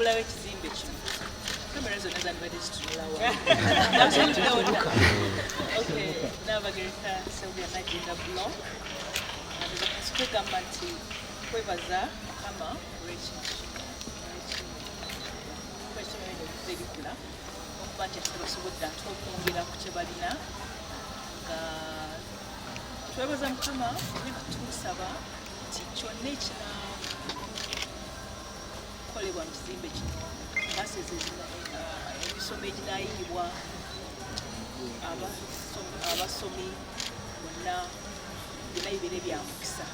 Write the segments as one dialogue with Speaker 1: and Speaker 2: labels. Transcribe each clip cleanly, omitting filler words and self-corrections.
Speaker 1: okuggulawo ekizimbe kino kamera zonna zandibadde zitunula wa Nnaabagereka Sylvia Nagginda blog kwegamba nti kwebaza Mukama olw'ekintu ebikula okuba nti tebasobodde ate okwongera ku kye balina nga twebaza Mukama ne tumusaba nti kyonna ekinakolebwa mu kizimbe kino baseze emisomo eginaayiyibwa abasomi bonna byonna bibeere bya mukisa.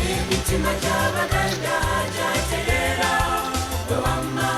Speaker 1: Emitima gy'Abaganda gyatereera bwe wamma